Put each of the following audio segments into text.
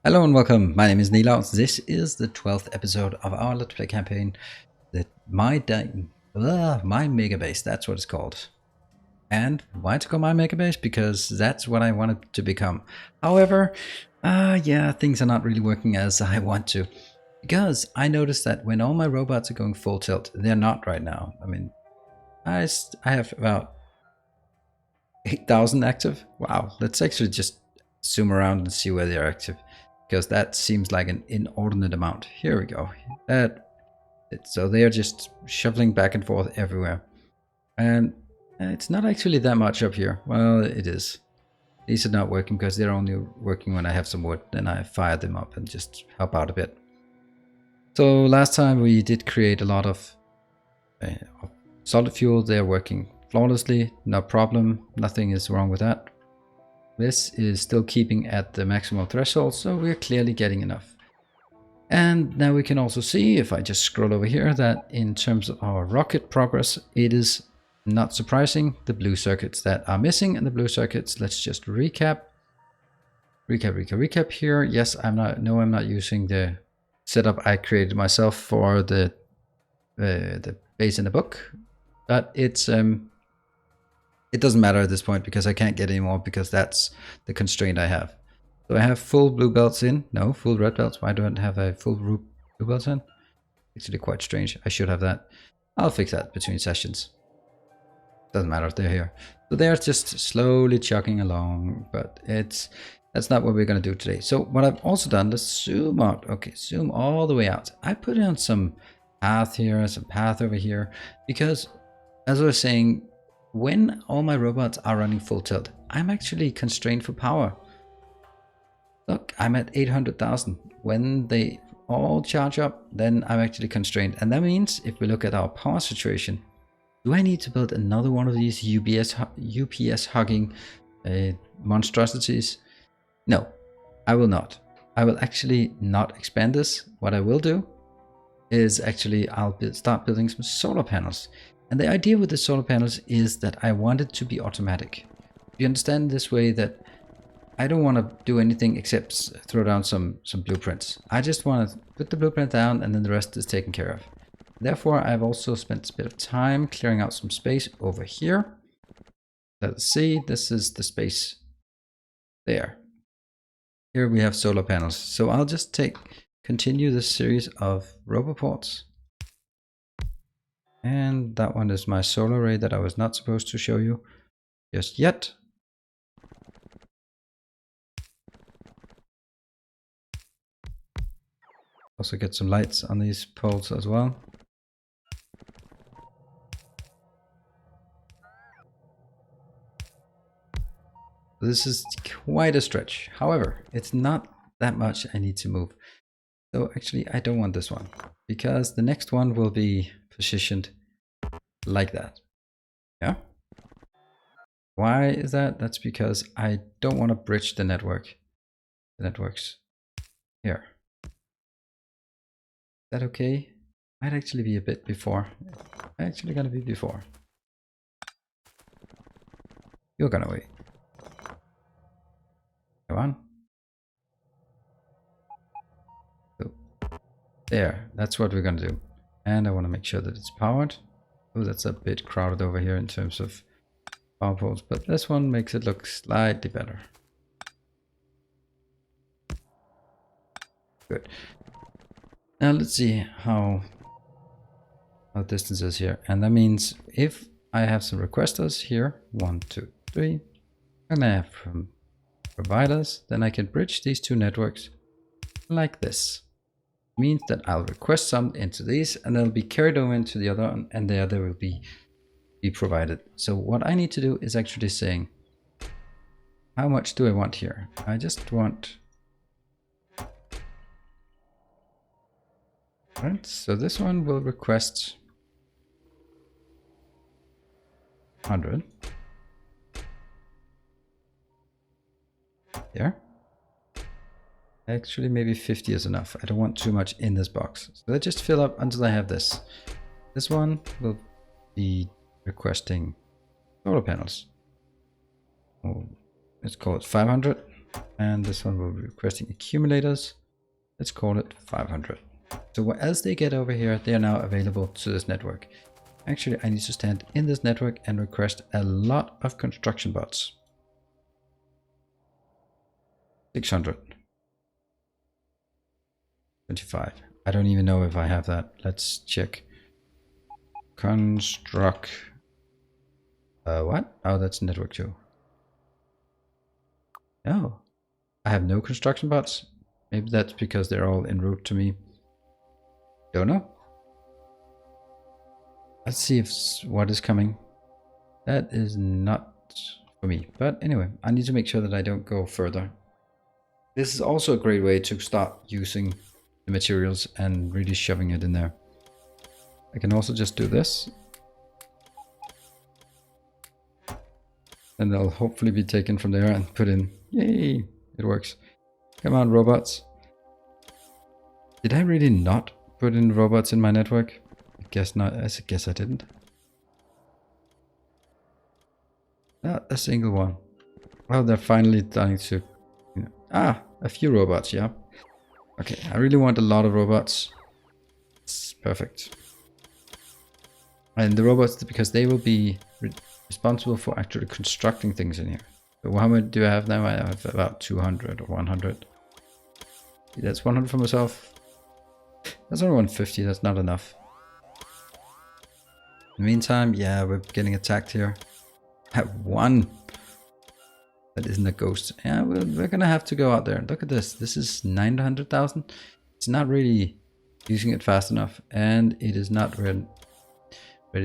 Hello and welcome, my name is Nilaus. This is the 12th episode of our Let's Play campaign, my Megabase, that's what it's called. And why to call my Megabase? Because that's what I wanted to become. However, yeah, things are not really working as I want to. Because I noticed that when all my robots are going full tilt, they're not right now. I mean, I have about 8,000 active. Wow, let's actually just zoom around and see where they're active, because that seems like an inordinate amount. Here we go. So they are just shuffling back and forth everywhere. And it's not actually that much up here. Well, it is. These are not working because they're only working when I have some wood. Then I fire them up and just help out a bit. So last time we did create a lot of solid fuel. They're working flawlessly, no problem. Nothing is wrong with that. This is still keeping at the maximum threshold, so we're clearly getting enough. And now we can also see, if I just scroll over here, that in terms of our rocket progress, it is not surprising. The blue circuits that are missing, and the blue circuits, let's just recap here. Yes, I'm not using the setup I created myself for the base in the book, but it's it doesn't matter at this point because I can't get any more, because that's the constraint I have. So I have full blue belts in. No, full red belts. Why don't I have a full blue belts in? Actually quite strange. I should have that. I'll fix that between sessions. Doesn't matter if they're here. So they're just slowly chugging along, but that's not what we're going to do today. So what I've also done, let's zoom out. Okay, zoom all the way out. I put in some path here, some path over here, because as I was saying, when all my robots are running full tilt, I'm actually constrained for power. Look, I'm at 800,000. When they all charge up, then I'm actually constrained. And that means if we look at our power situation, do I need to build another one of these UPS hugging monstrosities? No, I will not. I will actually not expand this. What I will do is actually I'll start building some solar panels. And the idea with the solar panels is that I want it to be automatic. You understand this way that I don't want to do anything except throw down some blueprints. I just want to put the blueprint down and then the rest is taken care of. Therefore, I've also spent a bit of time clearing out some space over here. Let's see, this is the space there. Here we have solar panels. So I'll just continue this series of roboports. And that one is my solar array that I was not supposed to show you just yet. Also get some lights on these poles as well. This is quite a stretch. However, it's not that much I need to move. So actually I don't want this one, because the next one will be positioned like that. Yeah. Why is that? That's because I don't want to bridge the network. The networks here. Is that okay? Might actually be a bit before. Actually gonna be before. You're gonna wait. Come on. So there, that's what we're gonna do. And I want to make sure that it's powered. Oh, that's a bit crowded over here in terms of power poles, but this one makes it look slightly better. Good. Now let's see how distance is here. And that means if I have some requesters here, 1, 2, 3, and I have from providers, then I can bridge these two networks like this. Means that I'll request some into these and they'll be carried over into the other one, and the other will be provided. So what I need to do is actually saying, how much do I want here? I just want, right, so this one will request 100 there. Actually, maybe 50 is enough. I don't want too much in this box. So let's just fill up until I have this. This one will be requesting solar panels. Oh, let's call it 500. And this one will be requesting accumulators. Let's call it 500. So as they get over here, they are now available to this network. Actually, I need to stand in this network and request a lot of construction bots. 600. 25. I don't even know if I have that. Let's check. Construct. What? Oh, that's network 2. No. I have no construction bots. Maybe that's because they're all en route to me. Don't know. Let's see if what is coming. That is not for me. But anyway, I need to make sure that I don't go further. This is also a great way to start using the materials and really shoving it in there. I can also just do this. And they'll hopefully be taken from there and put in. Yay! It works. Come on, robots. Did I really not put in robots in my network? I guess not. I guess I didn't. Not a single one. Well, they're finally starting to... a few robots, yeah. Okay, I really want a lot of robots. It's perfect. And the robots, because they will be responsible for actually constructing things in here. So how many do I have now? I have about 200 or 100. That's 100 for myself. That's only 150, that's not enough. In the meantime, yeah, we're getting attacked here. I have one. That isn't a ghost. Yeah, we're gonna have to go out there. Look at this. This is 900,000. It's not really using it fast enough. And it is not ready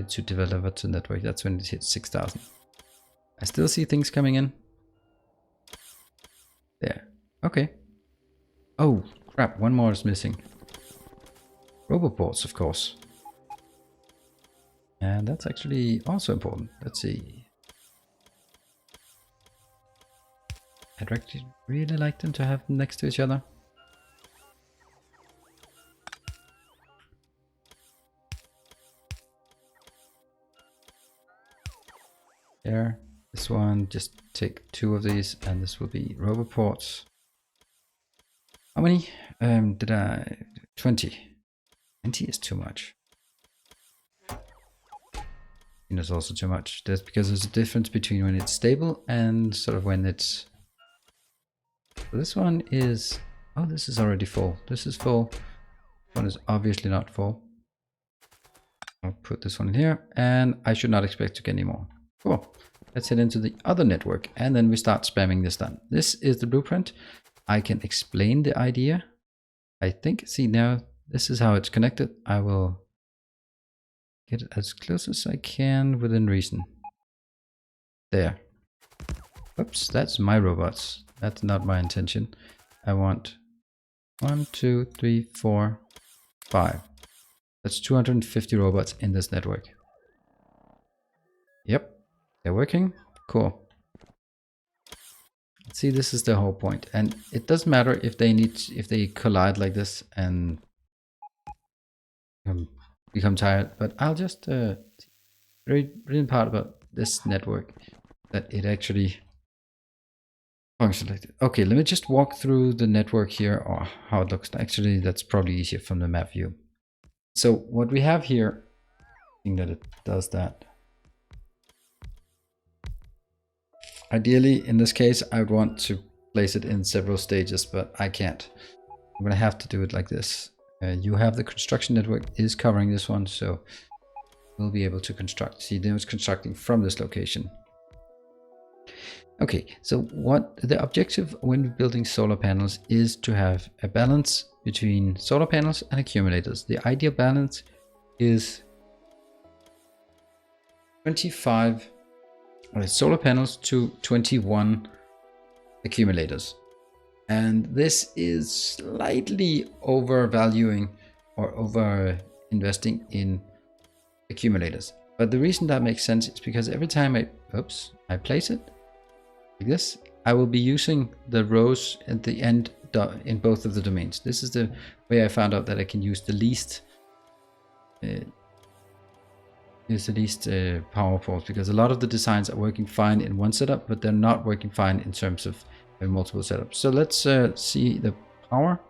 to develop it to network. That's when it hits 6,000. I still see things coming in. There. Okay. Oh, crap. One more is missing. Roboports, of course. And that's actually also important. Let's see. I'd actually really like them to have them next to each other. There. This one, just take 2 of these, and this will be roboports. How many? Did I... 20. 20 is too much. And it's also too much. That's because there's a difference between when it's stable and sort of when it's... So this one is... Oh, this is already full. This is full. This one is obviously not full. I'll put this one in here, and I should not expect to get any more. Cool. Let's head into the other network, and then we start spamming this down. This is the blueprint. I can explain the idea. I think, see now, this is how it's connected. I will get it as close as I can within reason. There. Oops, that's my robots. That's not my intention. I want 1, 2, 3, 4, 5. That's 250 robots in this network. Yep. They're working. Cool. See, this is the whole point, and it doesn't matter if they collide like this and become tired. But I'll just very brilliant part about this network that it actually functions like that. Okay, let me just walk through the network here, or how it looks. Actually, that's probably easier from the map view. So what we have here, I think that it does that. Ideally, in this case, I would want to place it in several stages, but I can't. I'm going to have to do it like this. You have the construction network is covering this one, so we'll be able to construct. See, now it's constructing from this location. Okay, so what the objective when building solar panels is to have a balance between solar panels and accumulators. The ideal balance is 25 solar panels to 21 accumulators. And this is slightly overvaluing or over investing in accumulators. But the reason that makes sense is because every time I place it like this, I will be using the rows at the end in both of the domains. This is the way I found out that I can use the least power ports, because a lot of the designs are working fine in one setup, but they're not working fine in terms of in multiple setups. So let's see the power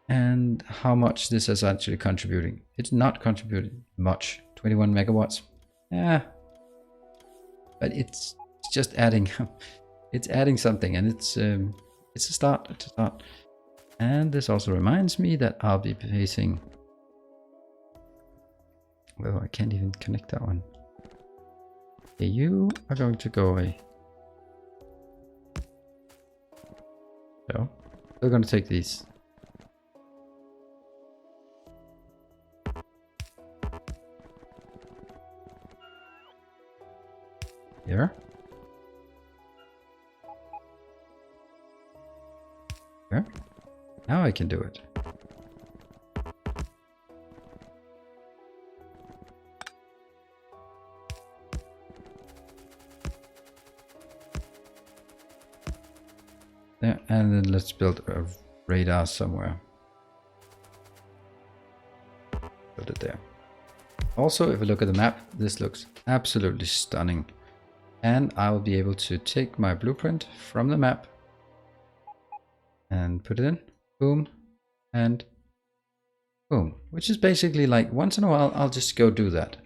and how much this is actually contributing. It's not contributing much. 21 megawatts. Yeah, but it's just adding. It's adding something, and it's a start. It's a start. And this also reminds me that I'll be placing. Well, I can't even connect that one. Okay, you are going to go away. So we're going to take these. Here. Here. Now I can do it. Yeah, and then let's build a radar somewhere. Build it there. Also, if we look at the map, this looks absolutely stunning. And I will be able to take my blueprint from the map and put it in. Boom. And boom. Which is basically like once in a while, I'll just go do that.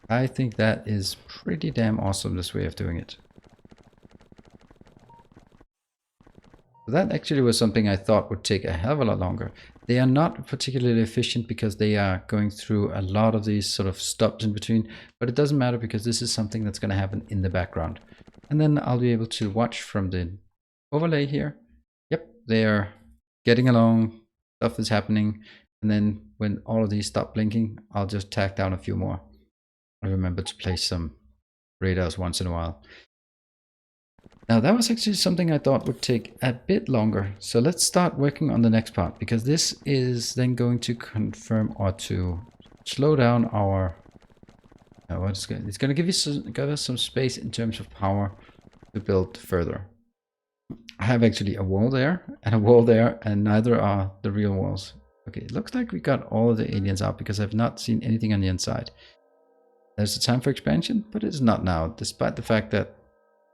I think that is pretty damn awesome, this way of doing it. That actually was something I thought would take a hell of a lot longer. They are not particularly efficient because they are going through a lot of these sort of stops in between, but it doesn't matter because this is something that's going to happen in the background. And then I'll be able to watch from the overlay here. Yep, they are getting along, stuff is happening. And then when all of these stop blinking, I'll just tack down a few more. I remember to place some radars once in a while. Now that was actually something I thought would take a bit longer. So let's start working on the next part, because this is then going to confirm or to slow down our... it's going to give us some space in terms of power to build further. I have actually a wall there and a wall there, and neither are the real walls. Okay, it looks like we got all of the aliens out because I've not seen anything on the inside. There's a time for expansion, but it's not now, despite the fact that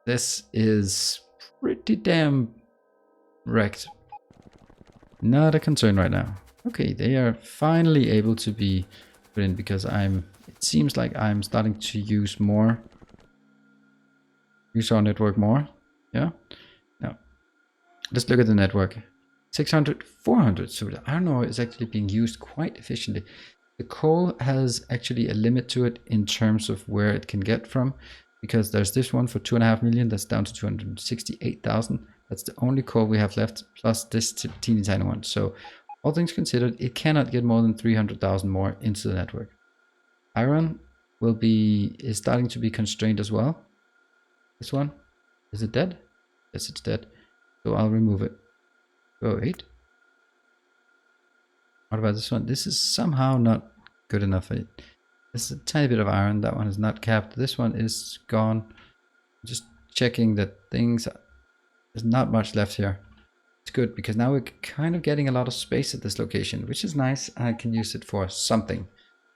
this is pretty damn wrecked. Not a concern right now. Okay, they are finally able to be put in because it seems like I'm starting to use our network more. Yeah. Now, let's look at the network. 600, 400. So the iron ore is actually being used quite efficiently. The coal has actually a limit to it in terms of where it can get from. Because there's this one for 2.5 million, that's down to 268,000. That's the only coal we have left, plus this teeny tiny one. So all things considered, it cannot get more than 300,000 more into the network. Iron is starting to be constrained as well. This one, is it dead? Yes, it's dead. So I'll remove it. Go 8. What about this one? This is somehow not good enough. This is a tiny bit of iron. That one is not capped. This one is gone. Just checking that there's not much left here. It's good because now we're kind of getting a lot of space at this location, which is nice. I can use it for something.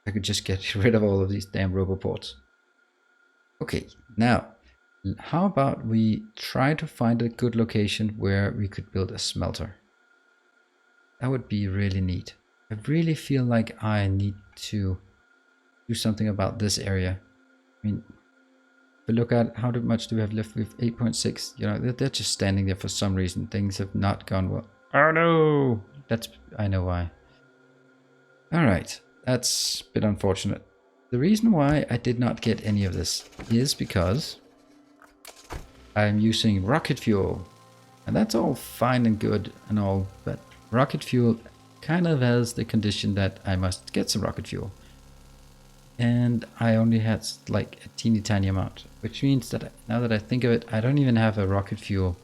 I could just get rid of all of these damn roboports. Okay, now how about we try to find a good location where we could build a smelter? That would be really neat. I really feel like I need to do something about this area. I mean, if we look at how much do we have left with 8.6, you know, they're just standing there for some reason. Things have not gone well. Oh no! I know why. Alright, that's a bit unfortunate. The reason why I did not get any of this is because I'm using rocket fuel. And that's all fine and good and all, but rocket fuel kind of has the condition that I must get some rocket fuel. And I only had like a teeny tiny amount, which means that now that I think of it, I don't even have a rocket fuel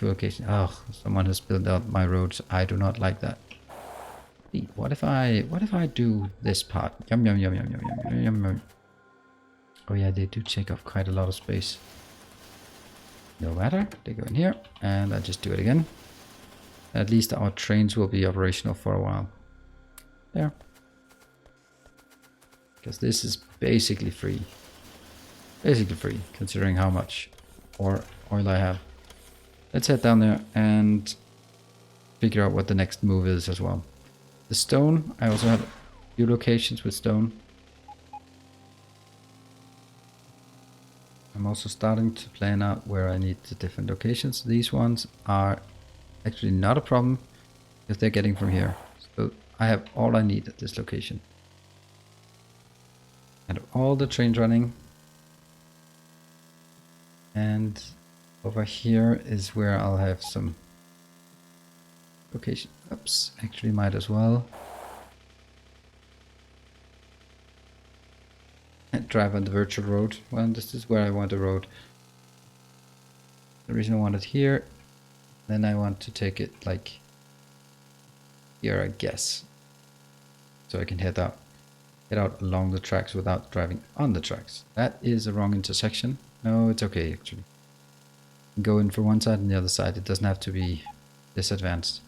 location. Oh, someone has built out my roads. I do not like that. What if I do this part? Yum yum yum yum yum yum yum yum. Oh yeah, they do take up quite a lot of space. No matter, they go in here, and I just do it again. At least our trains will be operational for a while. There. Because this is basically free. Basically free, considering how much oil I have. Let's head down there and figure out what the next move is as well. The stone, I also have a few locations with stone. I'm also starting to plan out where I need the different locations. These ones are actually not a problem if they're getting from here. So I have all I need at this location. And all the trains running. And over here is where I'll have some location. Oops, actually might as well. And drive on the virtual road. Well, this is where I want a road. The reason I want it here, then I want to take it like here, I guess. So I can head out along the tracks without driving on the tracks. That is a wrong intersection. No, it's okay actually. Go in for one side and the other side. It doesn't have to be this advanced.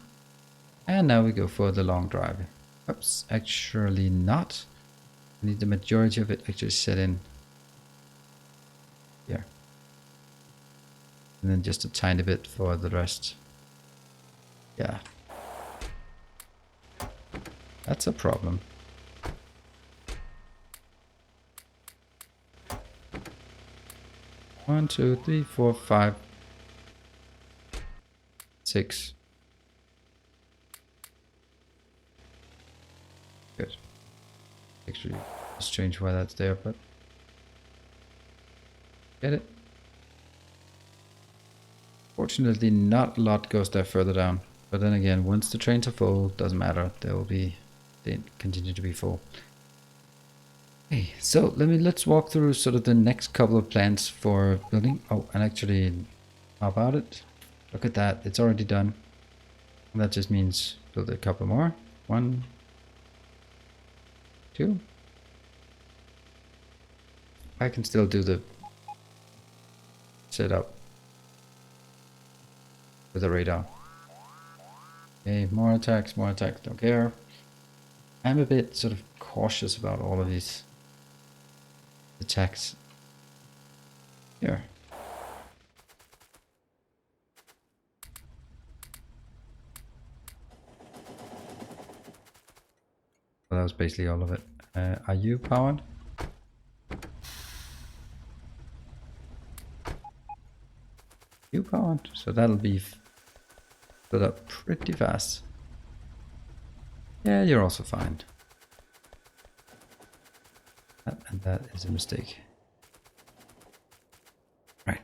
And now we go for the long drive. Oops, actually not. I need the majority of it actually set in here. And then just a tiny bit for the rest. Yeah. That's a problem. One, two, three, four, 5, 6. Good. Actually, it's strange why that's there, but get it. Fortunately, not a lot goes there further down. But then again, once the trains are full, doesn't matter. They continue to be full. Okay, so let's walk through sort of the next couple of plans for building. Oh, and actually, how about it? Look at that, it's already done. That just means build a couple more. 1, 2. I can still do the setup with the radar. Okay, more attacks, don't care. I'm a bit sort of cautious about all of these attacks. Here. Well, that was basically all of it. Are you powered? You powered, so that'll be filled up pretty fast. Yeah, you're also fine. And that is a mistake. Right.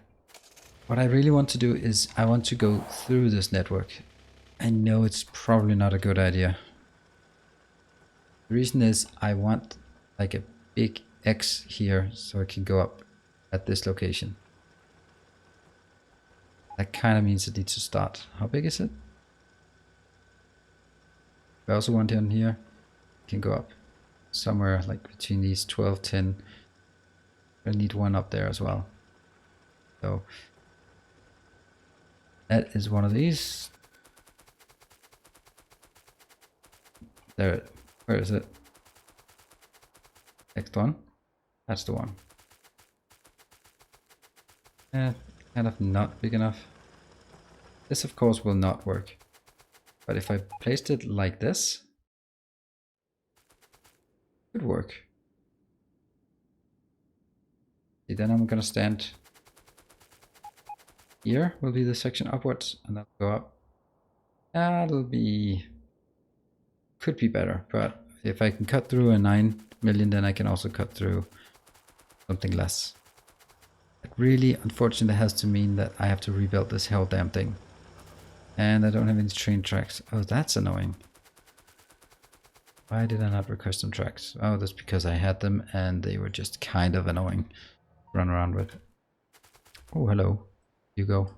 What I really want to do is I want to go through this network. I know it's probably not a good idea. The reason is I want like a big X here so I can go up at this location. That kind of means it needs to start. How big is it? I also want down here, can go up somewhere like between these 12, 10. I need one up there as well. So that is one of these. There, where is it? Next one. That's the one. Kind of not big enough. This of course will not work. But if I placed it like this, it would work. See, then I'm gonna stand here, will be the section upwards, and that'll go up. That'll be, could be better, but if I can cut through a 9 million, then I can also cut through something less. It really, unfortunately, has to mean that I have to rebuild this whole damn thing. And I don't have any train tracks. Oh, that's annoying. Why did I not request some tracks? Oh, that's because I had them and they were just kind of annoying to run around with. Oh, hello. You go.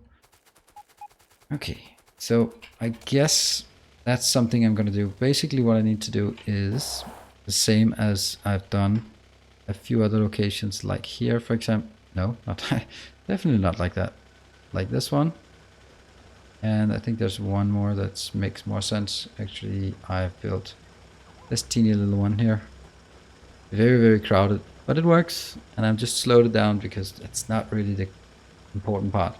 Okay, so I guess that's something I'm gonna do. Basically what I need to do is the same as I've done a few other locations, like here, for example. No, not definitely not like that. Like this one. And I think there's one more that makes more sense. Actually, I've built this teeny little one here. Very, very crowded. But it works, and I'm just slowed it down because it's not really the important part.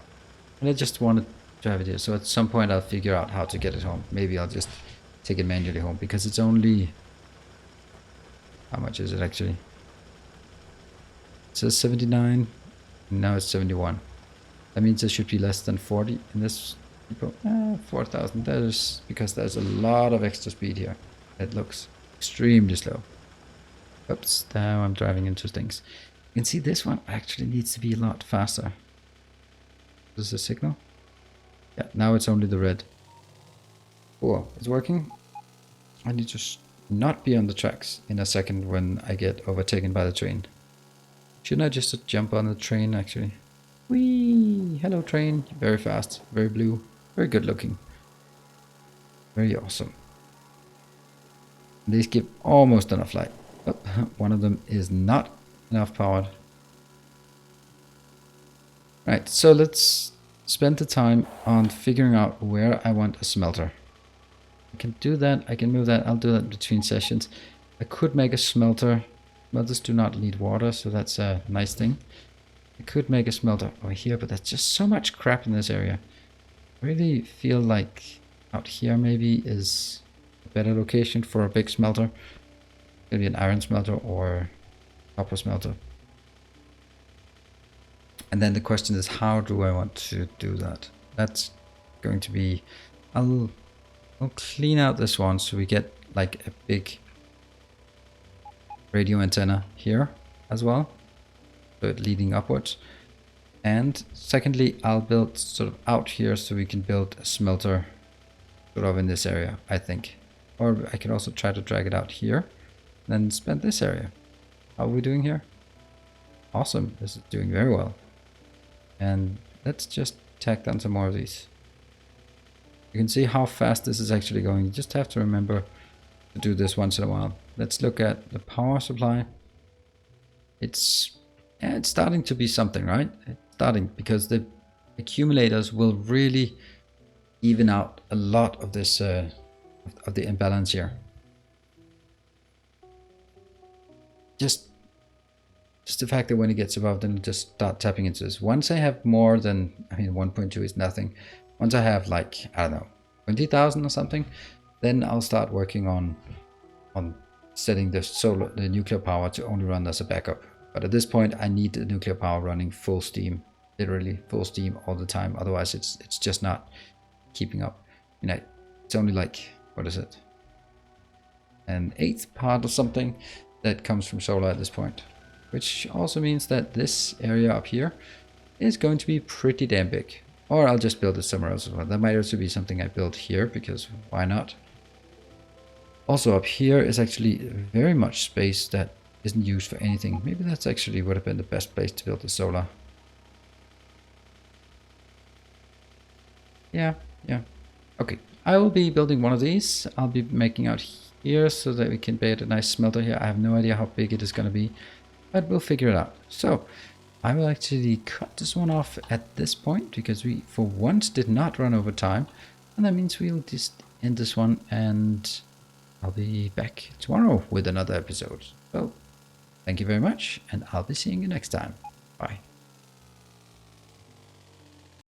And I just wanted to have it here. So at some point I'll figure out how to get it home. Maybe I'll just take it manually home because it's only... How much is it actually? It says 79. Now it's 71. That means it should be less than 40 in this depot. 4,000. That is because there's a lot of extra speed here. It looks extremely slow. Oops, now I'm driving into things. You can see this one actually needs to be a lot faster. This is a signal. Yeah, now it's only the red. Oh, it's working. I need to not be on the tracks in a second when I get overtaken by the train. Shouldn't I just jump on the train actually? Whee! Hello train. Very fast, very blue, very good looking. Very awesome. These give almost enough light. Oh, one of them is not enough powered. Right, so let's spend the time on figuring out where I want a smelter. I can do that, I can move that, I'll do that between sessions. I could make a smelter. Smelters do not need water, so that's a nice thing. I could make a smelter over here, but that's just so much crap in this area. I really feel like out here maybe is a better location for a big smelter. Maybe an iron smelter or copper smelter. And then the question is, how do I want to do that? That's going to be... I'll clean out this one so we get like a big radio antenna here as well, so it leading upwards. And secondly, I'll build sort of out here so we can build a smelter sort of in this area, I think. Or I can also try to drag it out here, then spend this area. How are we doing here? Awesome, this is doing very well. And let's just tack down some more of these. You can see how fast this is actually going. You just have to remember to do this once in a while. Let's look at the power supply. It's starting to be something, right? It's starting because the accumulators will really even out a lot of this of the imbalance here. Just the fact that when it gets above, then just start tapping into this. Once I have more than, I mean, 1.2 is nothing. Once I have like, I don't know, 20,000 or something, then I'll start working on setting the nuclear power to only run as a backup. But at this point, I need the nuclear power running full steam, literally full steam all the time. Otherwise, it's just not keeping up. You know, it's only like, what is it? An eighth part or something that comes from solar at this point. Which also means that this area up here is going to be pretty damn big. Or I'll just build it somewhere else as well. That might also be something I build here, because why not? Also up here is actually very much space that isn't used for anything. Maybe that's actually would have been the best place to build the solar. Yeah. Okay, I will be building one of these. I'll be making out here so that we can build a nice smelter here. I have no idea how big it is going to be, but we'll figure it out. So I will actually cut this one off at this point because we for once did not run over time, and that means we'll just end this one, and I'll be back tomorrow with another episode. So thank you very much, and I'll be seeing you next time. Bye.